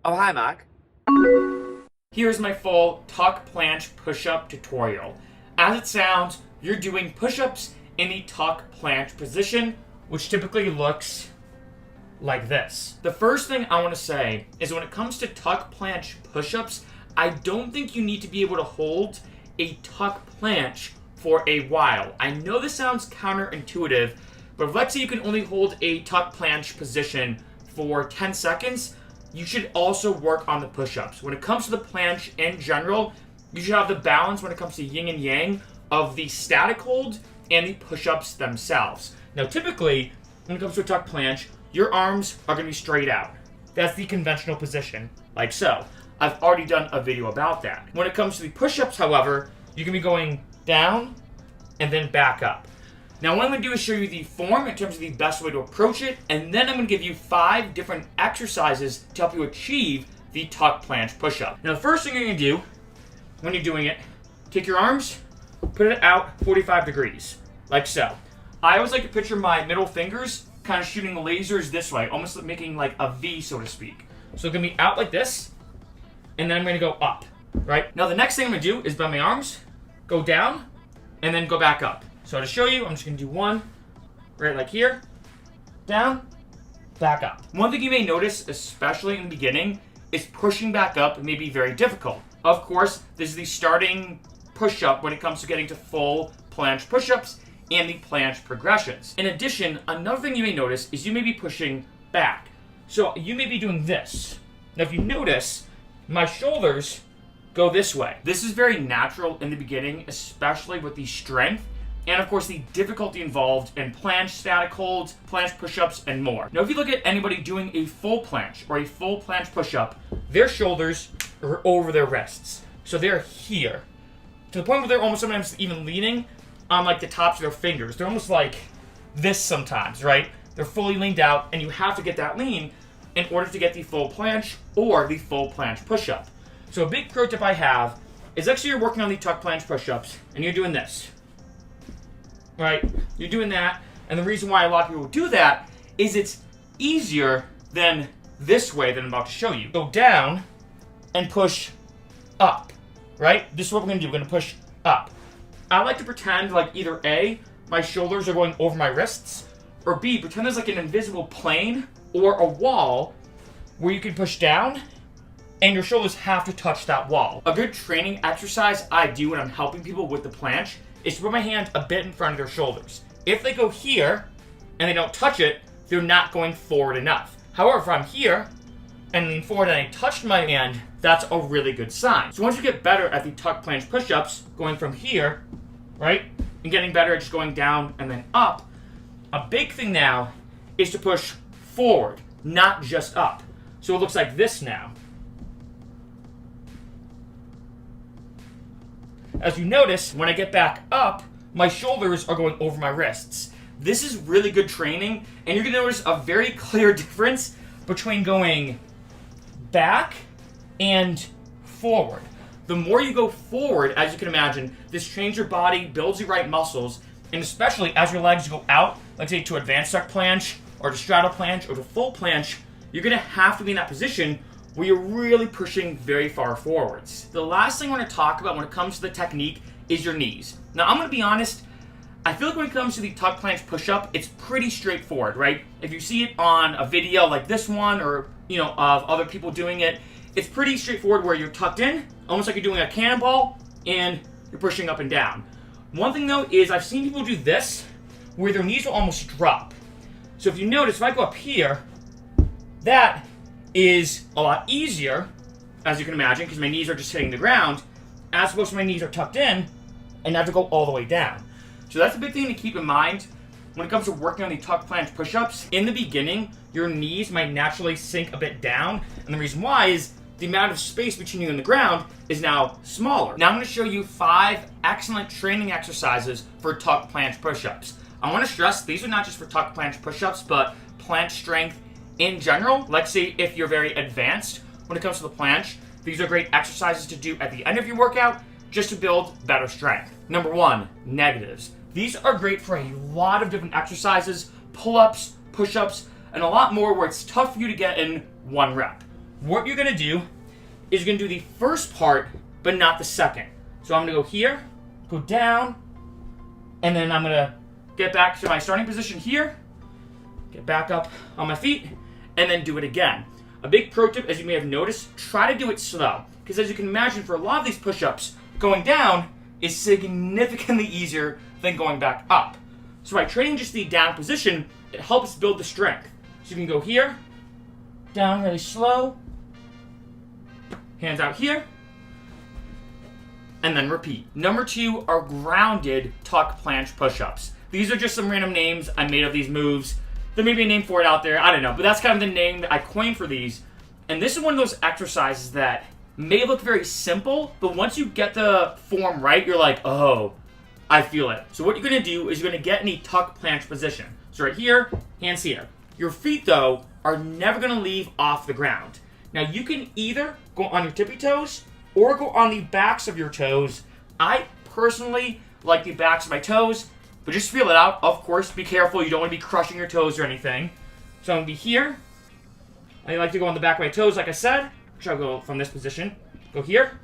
Oh, hi, Mark. Here's my full Tuck Planche Push Up tutorial. As it sounds, you're doing push-ups in the Tuck Planche position, which typically looks like this. The first thing I want to say is when it comes to Tuck Planche push-ups, I don't think you need to be able to hold a tuck planche for a while. I know this sounds counterintuitive, but if let's say you can only hold a tuck planche position for 10 seconds, you should also work on the push-ups. When it comes to the planche in general, you should have the balance when it comes to yin and yang of the static hold and the push-ups themselves. Now typically, when it comes to a tuck planche, your arms are going to be straight out. That's the conventional position, like so. I've already done a video about that. When it comes to the push-ups, however, you can be going down and then back up. Now what I'm going to do is show you the form in terms of the best way to approach it, and then I'm going to give you 5 different exercises to help you achieve the tuck planche push-up. Now the first thing you're going to do when you're doing it, take your arms, put it out 45 degrees, like so. I always like to picture my middle fingers kind of shooting lasers this way, almost making like a V, so to speak. So it's going to be out like this, and then I'm going to go up, right? Now the next thing I'm going to do is bend my arms, go down, and then go back up. So to show you, I'm just going to do one, right like here, down, back up. One thing you may notice, especially in the beginning, is pushing back up may be very difficult. Of course, this is the starting push-up when it comes to getting to full planche push-ups and the planche progressions. In addition, another thing you may notice is you may be pushing back. So you may be doing this. Now if you notice, my shoulders go this way. This is very natural in the beginning, especially with the strength and of course the difficulty involved in planche static holds, planche push-ups, and more. Now if you look at anybody doing a full planche or a full planche push-up, their shoulders are over their wrists. So they're here. To the point where they're almost sometimes even leaning on like the tops of their fingers. They're almost like this sometimes, right? They're fully leaned out, and you have to get that lean in order to get the full planche or the full planche push-up. So a big pro tip I have is actually you're working on the tuck planche push-ups, and you're doing this. Right? You're doing that, and the reason why a lot of people do that is it's easier than this way that I'm about to show you. Go down and push up, right? This is what we're going to do. We're going to push up. I like to pretend like either A, my shoulders are going over my wrists, or B, pretend there's like an invisible plane or a wall where you can push down and your shoulders have to touch that wall. A good training exercise I do when I'm helping people with the planche is to put my hand a bit in front of their shoulders. If they go here and they don't touch it, they're not going forward enough. However, if I'm here and lean forward and I touch my hand, that's a really good sign. So once you get better at the tuck planche push-ups, going from here, right, and getting better at just going down and then up, a big thing now is to push forward, not just up. So it looks like this now. As you notice, when I get back up, my shoulders are going over my wrists. This is really good training, and you're going to notice a very clear difference between going back and forward. The more you go forward, as you can imagine, this trains your body, builds your right muscles, and especially as your legs go out, let's say to advanced tuck planche, or to straddle planche, or to full planche, you're going to have to be in that position where you're really pushing very far forwards. The last thing I want to talk about when it comes to the technique is your knees. Now, I'm going to be honest, I feel like when it comes to the tuck planche push-up, it's pretty straightforward, right? If you see it on a video like this one or, of other people doing it, it's pretty straightforward where you're tucked in, almost like you're doing a cannonball, and you're pushing up and down. One thing, though, is I've seen people do this, where their knees will almost drop. So if you notice, if I go up here, that is a lot easier, as you can imagine, because my knees are just hitting the ground, as opposed to my knees are tucked in, and I have to go all the way down. So that's a big thing to keep in mind when it comes to working on the tuck planche push-ups. In the beginning, your knees might naturally sink a bit down, and the reason why is the amount of space between you and the ground is now smaller. Now I'm going to show you 5 excellent training exercises for tuck planche push-ups. I want to stress these are not just for tuck planche push-ups, but planche strength in general. Let's say if you're very advanced when it comes to the planche, these are great exercises to do at the end of your workout just to build better strength. Number 1, negatives. These are great for a lot of different exercises, pull-ups, push-ups, and a lot more where it's tough for you to get in 1 rep. what you're gonna do is you're gonna do the first part, but not the second. So I'm gonna go here, go down, and then I'm gonna get back to my starting position here, get back up on my feet, and then do it again. A big pro tip, as you may have noticed, try to do it slow. Because as you can imagine, for a lot of these push-ups, going down is significantly easier than going back up. So by training just the down position, it helps build the strength. So you can go here, down really slow, hands out here, and then repeat. Number 2 are grounded tuck planche push-ups. These are just some random names I made of these moves. There may be a name for it out there, I don't know, but that's kind of the name that I coined for these. And this is one of those exercises that may look very simple, but once you get the form right, you're like, oh, I feel it. So what you're gonna do is you're gonna get in a tuck planche position. So right here, hands here. Your feet, though, are never gonna leave off the ground. Now you can either go on your tippy toes or go on the backs of your toes. I personally like the backs of my toes, but just feel it out. Of course, be careful. You don't want to be crushing your toes or anything. So I'm going to be here. I like to go on the back of my toes, like I said. So I'll go from this position. Go here.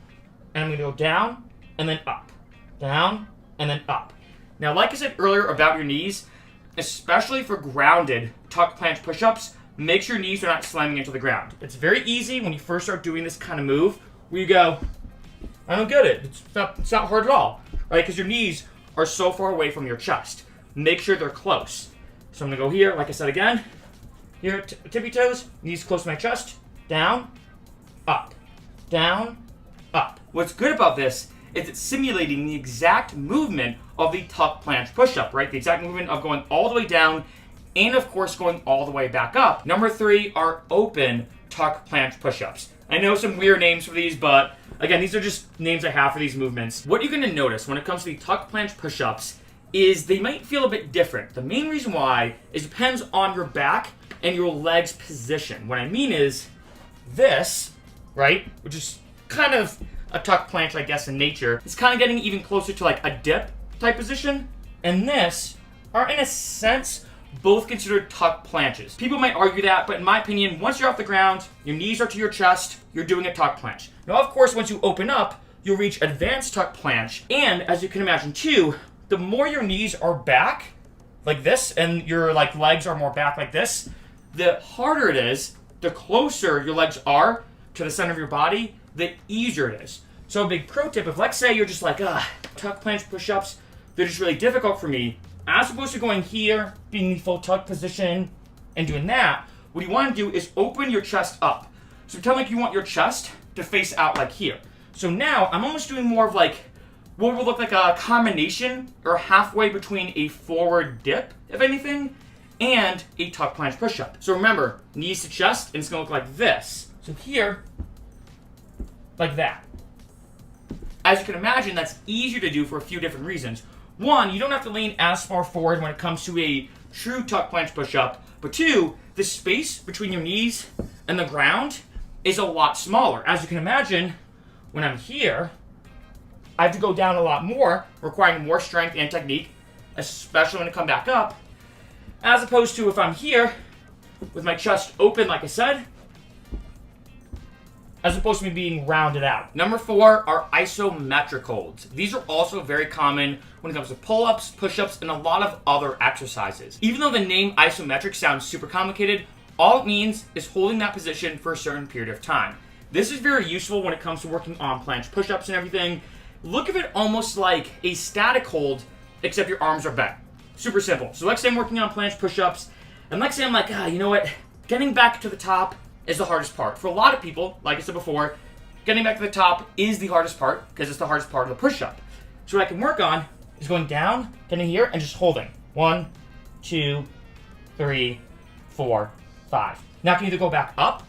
And I'm going to go down and then up. Down and then up. Now, like I said earlier about your knees, especially for grounded tuck planche push-ups, make sure your knees are not slamming into the ground. It's very easy when you first start doing this kind of move where you go, I don't get it. It's not hard at all. Right? Because your knees are so far away from your chest. Make sure they're close. So I'm going to go here, like I said again. Here, tippy toes, knees close to my chest. Down, up, down, up. What's good about this is it's simulating the exact movement of the tuck planche push-up, right? The exact movement of going all the way down and, of course, going all the way back up. Number 3 are open tuck planche push-ups. I know some weird names for these, but again, these are just names I have for these movements. What you're going to notice when it comes to the tuck planche push-ups is they might feel a bit different. The main reason why is it depends on your back and your legs position. What I mean is this, right, which is kind of a tuck planche, I guess, in nature, is kind of getting even closer to like a dip type position, and this are, in a sense, both considered tuck planches. People might argue that, but in my opinion, once you're off the ground, your knees are to your chest, you're doing a tuck planche. Now, of course, once you open up, you'll reach advanced tuck planche, and as you can imagine too, the more your knees are back, like this, and your legs are more back like this, the harder it is, the closer your legs are to the center of your body, the easier it is. So a big pro tip, if let's say you're just like, tuck planche push-ups, they're just really difficult for me, as opposed to going here, being in the full tuck position, and doing that, what you want to do is open your chest up. So pretend like you want your chest to face out like here. So now, I'm almost doing more of like, what would look like a combination, or halfway between a forward dip, if anything, and a tuck planche push-up. So remember, knees to chest, and it's going to look like this. So here, like that. As you can imagine, that's easier to do for a few different reasons. One, you don't have to lean as far forward when it comes to a true tuck planche push-up. But 2, the space between your knees and the ground is a lot smaller. As you can imagine, when I'm here, I have to go down a lot more, requiring more strength and technique, especially when I come back up, as opposed to if I'm here, with my chest open, like I said, as opposed to me being rounded out. Number 4 are isometric holds. These are also very common when it comes to pull-ups, push-ups, and a lot of other exercises. Even though the name isometric sounds super complicated, all it means is holding that position for a certain period of time. This is very useful when it comes to working on planche push-ups and everything. Look at it almost like a static hold, except your arms are bent. Super simple. So let's say I'm working on planche push-ups, and let's say I'm like, you know what? Getting back to the top is the hardest part. For a lot of people, like I said before, getting back to the top is the hardest part because it's the hardest part of the push-up. So what I can work on is going down, getting here, and just holding. 1, 2, 3, 4, 5. Now I can either go back up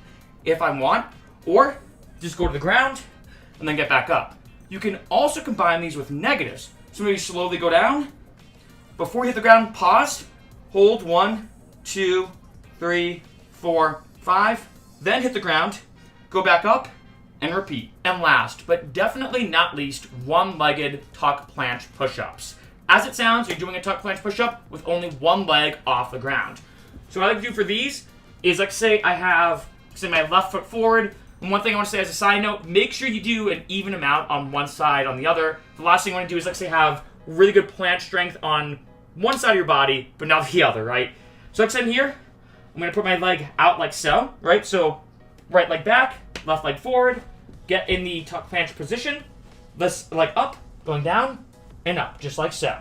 if I want, or just go to the ground and then get back up. You can also combine these with negatives. So maybe slowly go down. Before you hit the ground, pause, hold 1, 2, 3, 4, 5. Then hit the ground, go back up, and repeat. And last, but definitely not least, one-legged tuck planche push-ups. As it sounds, you're doing a tuck planche push-up with only one leg off the ground. So what I like to do for these is, like, say I have, my left foot forward, And one thing I want to say as a side note, make sure you do an even amount on one side, on the other. The last thing you want to do is, let's say, have really good planche strength on one side of your body, but not the other, right? So like I said here, I'm going to put my leg out like so, right? So right leg back, left leg forward, get in the tuck planche position, this leg up, going down, and up, just like so.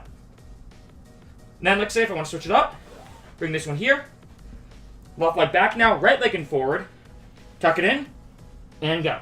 And then let's say if I want to switch it up, bring this one here, left leg back now, right leg in forward, tuck it in, and go.